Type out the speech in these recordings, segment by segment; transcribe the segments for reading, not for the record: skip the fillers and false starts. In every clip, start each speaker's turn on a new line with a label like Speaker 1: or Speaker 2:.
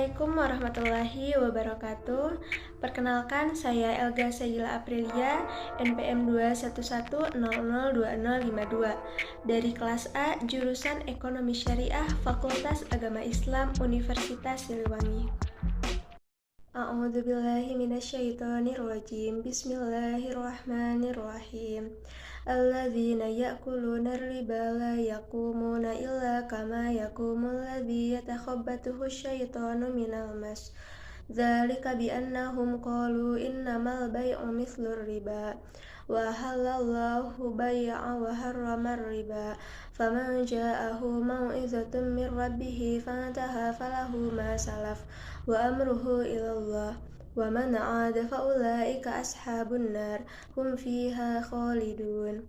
Speaker 1: Assalamualaikum warahmatullahi wabarakatuh. Perkenalkan, saya Elga Sayila Aprilia, NPM 211002052 dari kelas A, jurusan Ekonomi Syariah, Fakultas Agama Islam, Universitas Siliwangi. A'udzubillahi minasyaitonirrajim. Bismillahirrahmanirrahim. Alladzina ya'kuluna ar-riba la yaqumuna illa kama yaqumul ladzi yatakhabbathu asyaitanu minal mas. Dzalika biannahum qalu innamal bai'u mithlur riba wa halallahu bai'a wa harramar riba. Faman ja'ahu mau'izatun min rabbih fantaha falahu ma salaf wa amruhu ilallah wa man 'ada fa ulaika ashabun nar hum fiha khalidun.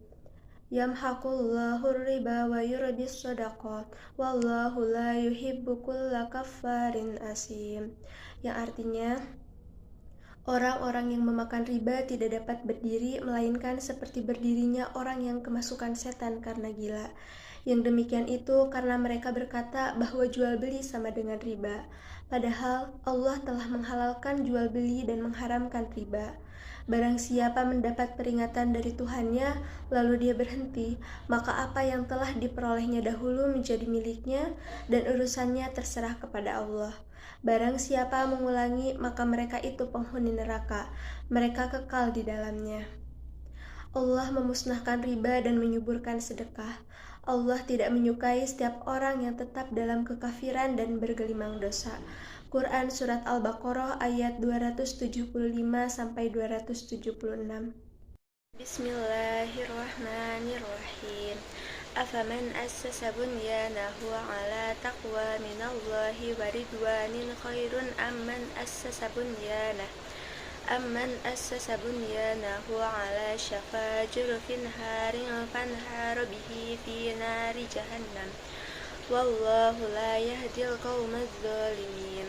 Speaker 1: Yamhaqullahu riba wa yurbis shadaqat wallahu la yuhibbu kulla kaffarin asim. Yang artinya, orang-orang yang memakan riba tidak dapat berdiri melainkan seperti berdirinya orang yang kemasukan setan karena gila. Yang demikian itu karena mereka berkata bahwa jual beli sama dengan riba. Padahal Allah telah menghalalkan jual beli dan mengharamkan riba. Barang siapa mendapat peringatan dari Tuhannya, lalu dia berhenti, maka apa yang telah diperolehnya dahulu menjadi miliknya, dan urusannya terserah kepada Allah. Barang siapa mengulangi, maka mereka itu penghuni neraka, mereka kekal di dalamnya. Allah memusnahkan riba dan menyuburkan sedekah. Allah tidak menyukai setiap orang yang tetap dalam kekafiran dan bergelimang dosa. Quran Surat Al-Baqarah ayat 275-276. Bismillahirrahmanirrahim. Afaman assasa bunyanahu ala taqwa minallahi wa ridwanin khairun amman assasa bunyanahu ala syafa jurfin harin fanhar bihi fi nari jahannam wallahu la yahdil qaumaz zalimin.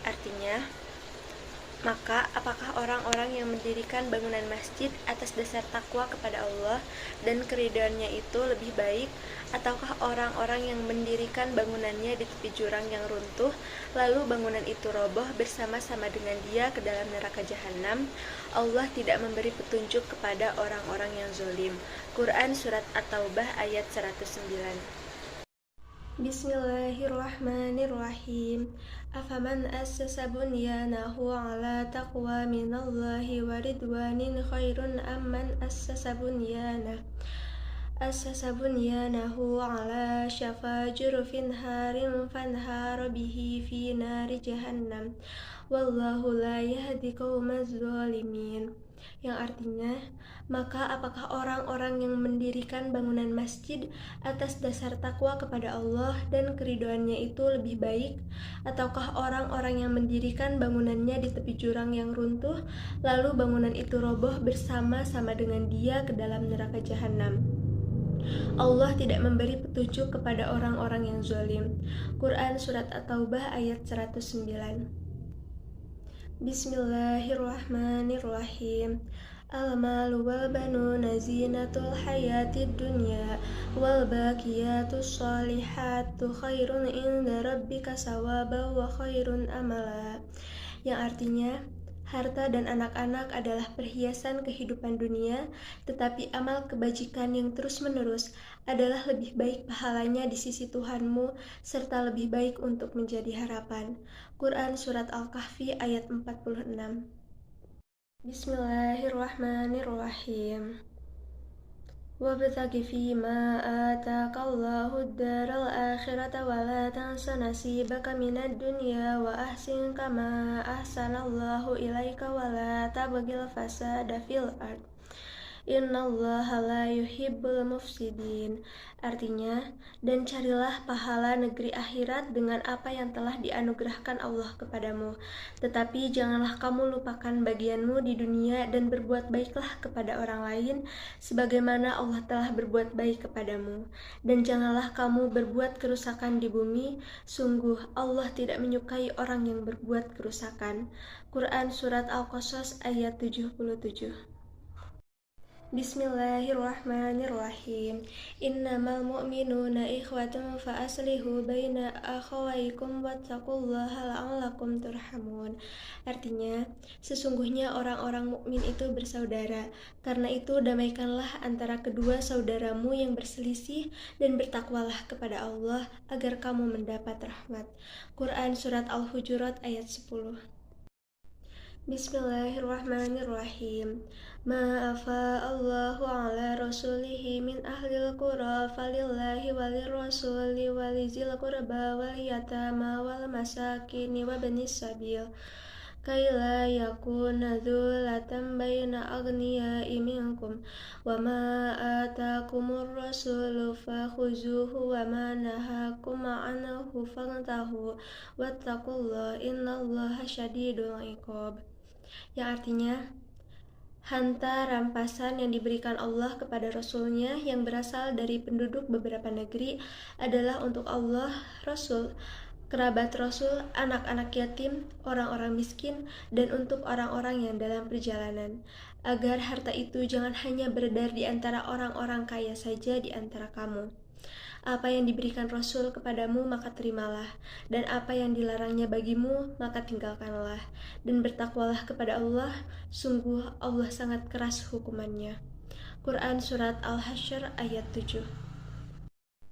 Speaker 1: Artinya, maka apakah orang-orang yang mendirikan bangunan masjid atas dasar takwa kepada Allah dan keridhaannya itu lebih baik, ataukah orang-orang yang mendirikan bangunannya di tepi jurang yang runtuh, lalu bangunan itu roboh bersama-sama dengan dia ke dalam neraka jahanam? Allah tidak memberi petunjuk kepada orang-orang yang zalim. Quran Surat At-Taubah ayat 109. Bismillahirrahmanirrahim. Afaman assasa bunyanahu ala taqwa minallahi wa ridwanin khairun amman assasa bunyanahu ala syafa jurfin harin fanhar bihi fi nari jahannam wallahu la yahdi qaumaz zalimin. Yang artinya, maka apakah orang-orang yang mendirikan bangunan masjid atas dasar takwa kepada Allah dan keridhaannya itu lebih baik, ataukah orang-orang yang mendirikan bangunannya di tepi jurang yang runtuh, lalu bangunan itu roboh bersama-sama dengan dia ke dalam neraka jahanam? Allah tidak memberi petunjuk kepada orang-orang yang zalim. Quran Surat At-Taubah ayat 109. Bismillahirrahmanirrahim. Al-malu wal banuna zinatul hayatid dunya wal baqiyatus solihatu khairun inda rabbika sawaba wa khairun amala. Yang artinya, harta dan anak-anak adalah perhiasan kehidupan dunia, tetapi amal kebajikan yang terus-menerus adalah lebih baik pahalanya di sisi Tuhanmu, serta lebih baik untuk menjadi harapan. Quran Surat Al-Kahfi ayat 46. Bismillahirrahmanirrahim. Wabtaghi fima ataakallahu ad-daral akhirata wa la tansa nasibaka minad dunya wa ahsin kama ahsanallahu ilaika wa la tabghil fasada fil ard. Innallaha la yuhibbul mufsidin. Artinya, dan carilah pahala negeri akhirat dengan apa yang telah dianugerahkan Allah kepadamu. Tetapi janganlah kamu lupakan bagianmu di dunia dan berbuat baiklah kepada orang lain sebagaimana Allah telah berbuat baik kepadamu. Dan janganlah kamu berbuat kerusakan di bumi, sungguh Allah tidak menyukai orang yang berbuat kerusakan. Quran Surat Al-Qasas ayat 77. Bismillahirrahmanirrahim. Innamal mu'minuna ikhwatun fa aslihu baina akhawaykum wattaqullaha la'allakum turhamun. Artinya, sesungguhnya orang-orang mukmin itu bersaudara. Karena itu damaikanlah antara kedua saudaramu yang berselisih dan bertakwalah kepada Allah agar kamu mendapat rahmat. Quran Surat Al-Hujurat ayat 10. Bismillahirrahmanirrahim. Ma'afa Allahu ala rasulihi min ahlil qura falillahi walirrasuli walizil qurba wal yatama wal masakini wa banis sabil kaila yakuna dzulatan baina aghniyai minkum wa ma atakumur rasulu fakhuzuhu wa ma nahakum anhu fantahu wattaqullaha innallaha syadidul iqab. Yang artinya, harta rampasan yang diberikan Allah kepada Rasul-Nya yang berasal dari penduduk beberapa negeri adalah untuk Allah, Rasul, kerabat Rasul, anak-anak yatim, orang-orang miskin, dan untuk orang-orang yang dalam perjalanan, agar harta itu jangan hanya beredar di antara orang-orang kaya saja di antara kamu. Apa yang diberikan Rasul kepadamu maka terimalah, dan apa yang dilarangnya bagimu maka tinggalkanlah, dan bertakwalah kepada Allah, sungguh Allah sangat keras hukumannya. Quran Surat Al-Hasyr ayat 7.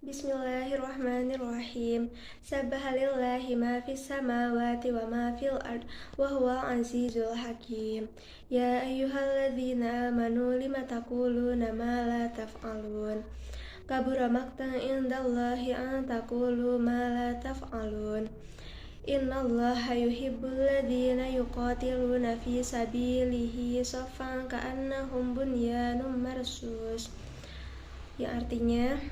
Speaker 1: Bismillahirrahmanirrahim. Sabbahalillahi ma fis samawati wa ma fil ard wa huwa azizul hakim. Ya ayyuhalladzina amanu lima taquluna ma la taf'alun. Kabura maqtan indallahi an taqulu ma la taf'alun. Innallaha yuhibbul ladzina yuqatiluna fi sabilihi shaffan ka'annahum bunyanun marsus. Yang artinya,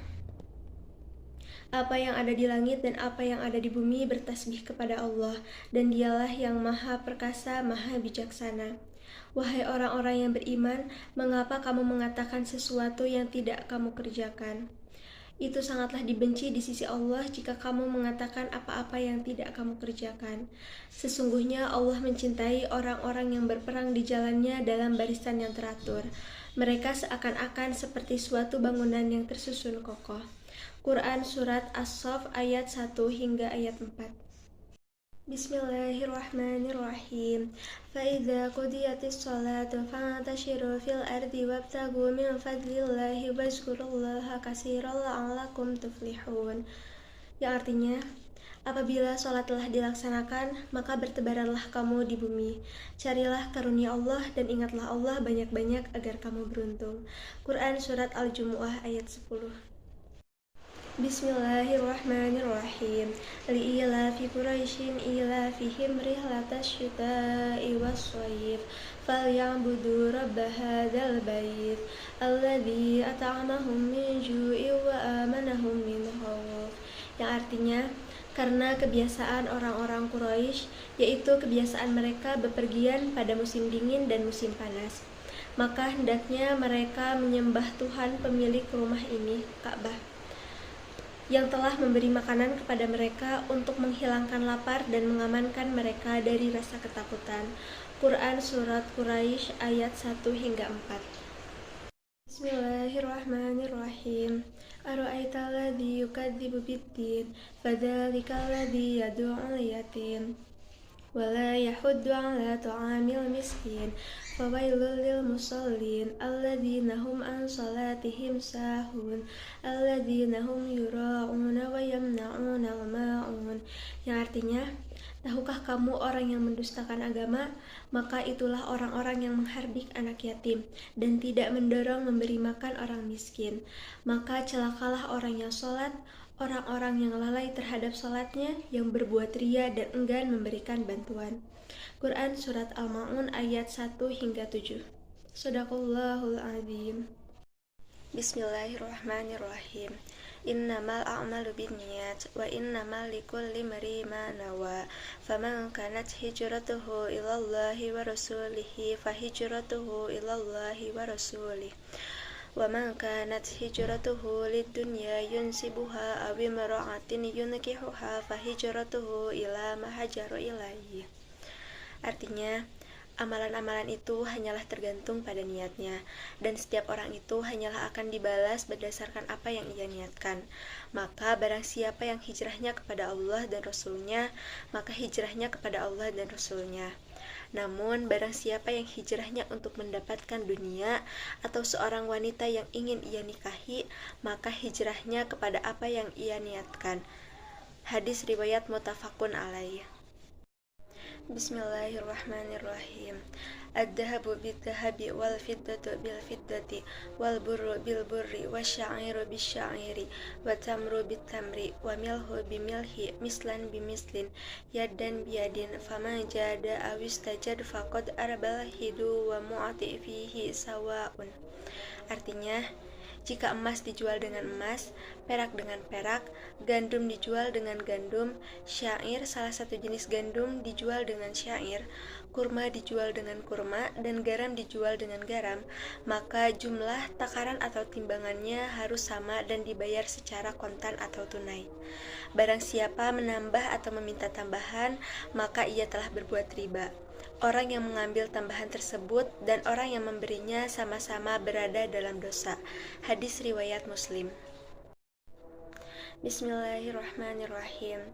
Speaker 1: apa yang ada di langit dan apa yang ada di bumi bertasbih kepada Allah, dan Dialah yang Maha Perkasa, Maha Bijaksana. Wahai orang-orang yang beriman, mengapa kamu mengatakan sesuatu yang tidak kamu kerjakan? Itu sangatlah dibenci di sisi Allah jika kamu mengatakan apa-apa yang tidak kamu kerjakan. Sesungguhnya Allah mencintai orang-orang yang berperang di jalannya dalam barisan yang teratur. Mereka seakan-akan seperti suatu bangunan yang tersusun kokoh. Quran Surat As-Saff ayat 1 hingga ayat 4. Bismillahirrahmanirrahim. Fa'idza qudiyatis sholatu fantashiru fil ardi wabtaghu min fadlillahi wazkurullaha katsiran la'allakum tuflihun. Yang artinya, apabila sholat telah dilaksanakan, maka bertebaranlah kamu di bumi. Carilah karunia Allah dan ingatlah Allah banyak-banyak agar kamu beruntung. Quran Surat Al-Jumu'ah ayat 10. Bismillahirrahmanirrahim. Li'ilafi Quraisyin ilafihim rihlatash syita'i was-shayf falyabudu rabb hadzal bait alladzi at'amahum min ju'in wa amanahum min khauf. Yang artinya, karena kebiasaan orang-orang Quraisy, yaitu kebiasaan mereka bepergian pada musim dingin dan musim panas, maka hendaknya mereka menyembah Tuhan pemilik rumah ini, Ka'bah, yang telah memberi makanan kepada mereka untuk menghilangkan lapar dan mengamankan mereka dari rasa ketakutan. Quran Surat Quraisy ayat 1 hingga 4. Bismillahirrahmanirrahim. Ara'aital ladzi yukadzibu biddin fadzalikal ladzi yad'ul yatim wala yahuddu 'ala ta'amil miskin fawailul lil musallin alladzina hum an salatihim sahun alladzina hum yura'una wa yamna'una al-ma'un. Yang artinya, tahukah kamu orang yang mendustakan agama? Maka itulah orang-orang yang menghardik anak yatim dan tidak mendorong memberi makan orang miskin. Maka celakalah orang yang sholat, orang-orang yang lalai terhadap sholatnya, yang berbuat ria dan enggan memberikan bantuan. Quran Surat Al-Ma'un ayat 1 hingga 7. Shadaqallahul Azim. Bismillahirrahmanirrahim. Innamal a'malu binniyat wa innamal likulli imri'in ma nawa. Faman kanat hijratuhu ilallahi wa rasulihi fahijratuhu ilallahi wa rasulihi. Wa man kanat hijratuhu lid-dunya yunsibuha aw imra'atin yunkihuha fahijratuhu ila ma hajara ilaihi. Artinya, Amalan-amalan itu hanyalah tergantung pada niatnya, dan setiap orang itu hanyalah akan dibalas berdasarkan apa yang ia niatkan. Maka barang siapa yang hijrahnya kepada Allah dan Rasul-Nya, maka hijrahnya kepada Allah dan Rasul-Nya. Namun, barang siapa yang hijrahnya untuk mendapatkan dunia atau seorang wanita yang ingin ia nikahi, maka hijrahnya kepada apa yang ia niatkan. Hadis riwayat muttafaqun alaih. Bismillahirrahmanirrahim. Ad-dhahabu bid-dhahabi wal fiddatu bil fiddati wal burru bil burri wasya'iru bisya'iri wa tamru bit tamri wa milhu bimilhi mislan bimislin yaddan biyadin faman jada awistajad faqad arbal hidu wa mu'ati fihi sawa'un. Artinya, jika emas dijual dengan emas, perak dengan perak, gandum dijual dengan gandum, syair salah satu jenis gandum dijual dengan syair, kurma dijual dengan kurma, dan garam dijual dengan garam, maka jumlah takaran atau timbangannya harus sama dan dibayar secara kontan atau tunai. Barang siapa menambah atau meminta tambahan, maka ia telah berbuat riba. Orang yang mengambil tambahan tersebut dan orang yang memberinya sama-sama berada dalam dosa. Hadis riwayat Muslim. Bismillahirrahmanirrahim.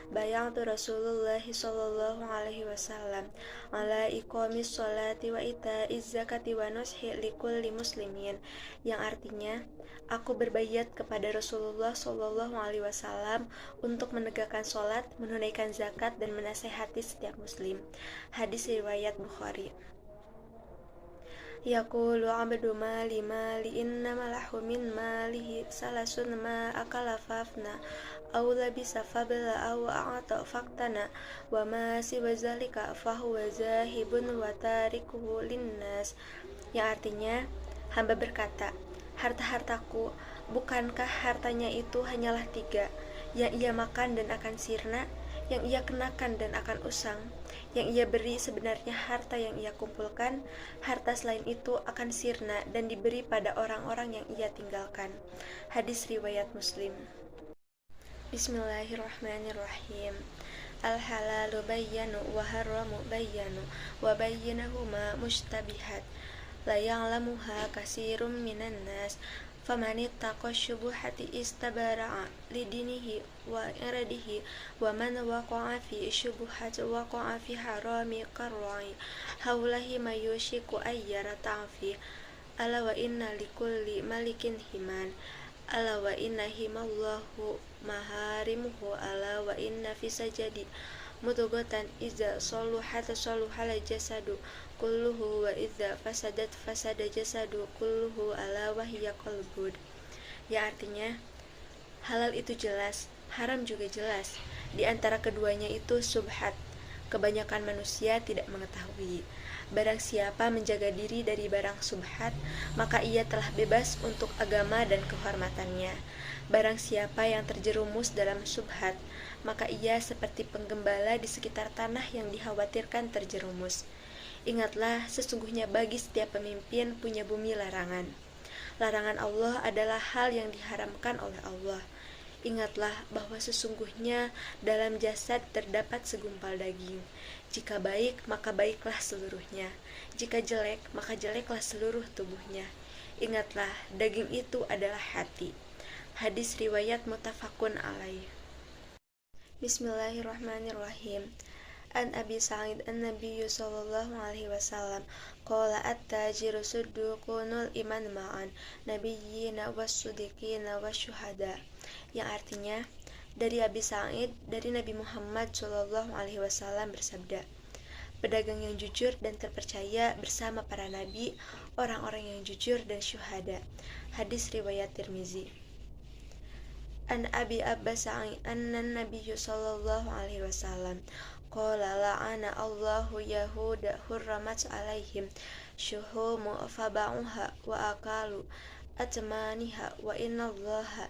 Speaker 1: Bayatu Rasulullah sallallahu alaihi wasallam ala iqamis sholati wa ita'iz zakati wa nushi likulli muslimin, yang artinya, aku berbayat kepada Rasulullah sallallahu alaihi wasallam untuk menegakkan sholat, menunaikan zakat, dan menasehati setiap muslim. Hadis riwayat Bukhari. Yaqulu abdu mali innama lahu min malihi salasun ma akala fafna aw labisa fabla aw a'ta faktana wa ma siwa zalika fahuwa zahibun wa tarikuhu linnas, yang artinya, hamba berkata, harta-hartaku, bukankah hartanya itu hanyalah 3, yang ia makan dan akan sirna, yang ia kenakan dan akan usang, yang ia beri sebenarnya harta yang ia kumpulkan, harta selain itu akan sirna dan diberi pada orang-orang yang ia tinggalkan. Hadis riwayat Muslim. Bismillahirrahmanirrahim. Al-halalu bayyanu wa haramu bayyanu wa bayyinahuma mushtabihat la ya'lamuha katsirun minan nas faman ittaqa syubuhati istabara'a lidinihi wa iradihi wa man waqa'a fi syubuhati waqa'a fi harami qarra'i haulahi ma yushiku ayyara ta'fi ala wa inna likulli malikin himan ala wa inna himallahu maharimuhu ala wa inna fi sajadi mudghatan iza saluhat saluhal jasadu kulluhu wa idza fasadat fasada jasadu kulluhu ala wahya qalbud, yang artinya, halal itu jelas, haram juga jelas, di antara keduanya itu subhat, kebanyakan manusia tidak mengetahui. Barang siapa menjaga diri dari barang subhat, maka ia telah bebas untuk agama dan kehormatannya. Barang siapa yang terjerumus dalam subhat, maka ia seperti penggembala di sekitar tanah yang dikhawatirkan terjerumus. Ingatlah, sesungguhnya bagi setiap pemimpin punya bumi larangan. Larangan Allah adalah hal yang diharamkan oleh Allah. Ingatlah bahwa sesungguhnya dalam jasad terdapat segumpal daging. Jika baik, maka baiklah seluruhnya. Jika jelek, maka jeleklah seluruh tubuhnya. Ingatlah, daging itu adalah hati. Hadis riwayat muttafaqun alaih. Bismillahirrahmanirrahim. An Abi Sa'id an-Nabiy sallallahu alaihi wasallam qala at-tajiru suduqunul iman ma'an nabiyyina was-sudiqina wasyuhada, yang artinya, dari Abi Sa'id dari Nabi Muhammad sallallahu alaihi wasallam bersabda, pedagang yang jujur dan terpercaya bersama para nabi, orang-orang yang jujur dan syuhada. Hadis riwayat Tirmizi. An Abi Abbas anna Nabiy sallallahu alaihi wasallam qala la'ana Allahu yahuda hurramat alaihim syuhumu faba'uha wa akalu atmaniha wa inna Allaha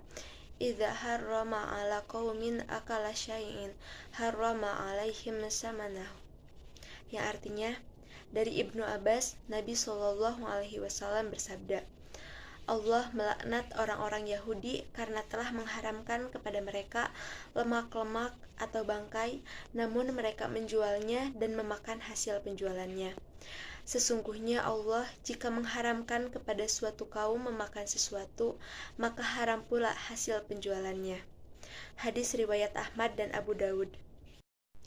Speaker 1: idza harrama ala qaumin akala syai'in harrama alaihim samanahu, yang artinya, dari Ibnu Abbas, Nabi sallallahu alaihi wasallam bersabda, Allah melaknat orang-orang Yahudi karena telah mengharamkan kepada mereka lemak-lemak atau bangkai, namun mereka menjualnya dan memakan hasil penjualannya. Sesungguhnya Allah jika mengharamkan kepada suatu kaum memakan sesuatu, maka haram pula hasil penjualannya. Hadis riwayat Ahmad dan Abu Dawud.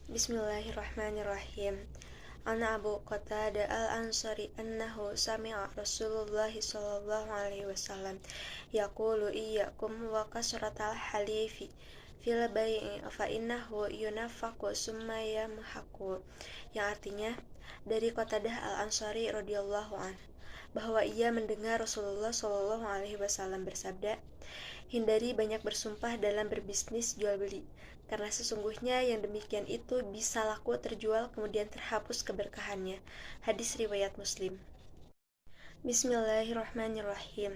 Speaker 1: Bismillahirrahmanirrahim. Ana Abu Qatadah al-Ansari annahu sami'a Rasulullah sallallahu alaihi wasallam yaqulu iyyakum wa kasratal halifi fil bai'i fa innahu yunaffaqu summa yamhaqu, yang artinya dari Qatadah al-Ansari radhiyallahu anhu bahwa ia mendengar Rasulullah sallallahu alaihi wasallam bersabda, hindari banyak bersumpah dalam berbisnis jual beli, karena sesungguhnya yang demikian itu bisa laku terjual kemudian terhapus keberkahannya. Hadis riwayat Muslim. Bismillahirrahmanirrahim.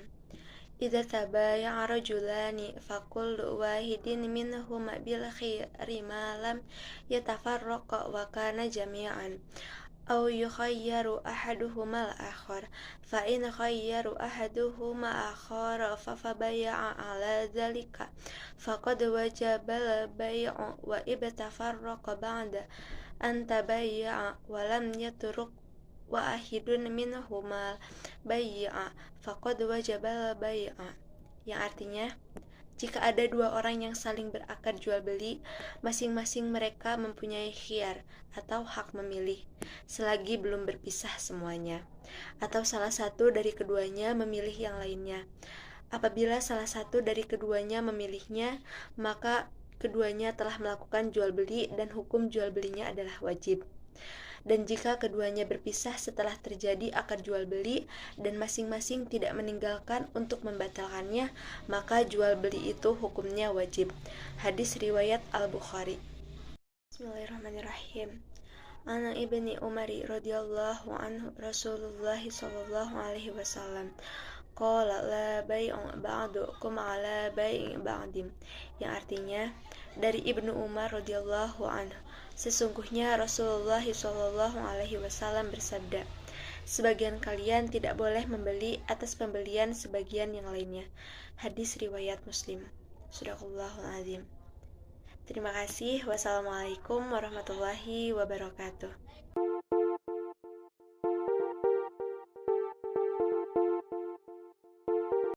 Speaker 1: Idza tabaya'a rajulani fakullu wahidin minhuma bil khiyari ma lam yatafarraqa wa kana jami'an aw yukhayyaru ahaduhuma al-akhar fa in khayyaru ahaduhuma akhara fa baya'a ala dzalika faqad wajaba al-bay'u wa ibtafarraqa ba'da an tabayya'a wa lam yatruk wahidun minhuma bay'a faqad wajaba al-bay'a, yang artinya jika ada dua orang yang saling berakad jual beli, masing-masing mereka mempunyai khiyar atau hak memilih, selagi belum berpisah semuanya, atau salah satu dari keduanya memilih yang lainnya. Apabila salah satu dari keduanya memilihnya, maka keduanya telah melakukan jual beli dan hukum jual belinya adalah wajib. Dan jika keduanya berpisah setelah terjadi akad jual beli dan masing-masing tidak meninggalkan untuk membatalkannya, maka jual beli itu hukumnya wajib. Hadis riwayat Al-Bukhari. Bismillahirrahmanirrahim. Ana ibni Umari radhiyallahu anhu Rasulullah sallallahu alaihi wasallam qala la bai'u ba'dukum ala bai'i ba'dim, yang artinya dari Ibnu Umar radhiyallahu anhu, sesungguhnya Rasulullah sallallahu alaihi wasallam bersabda, sebagian kalian tidak boleh membeli atas pembelian sebagian yang lainnya. Hadis riwayat Muslim. Shadaqallahul azim. Terima kasih. Wassalamualaikum warahmatullahi wabarakatuh.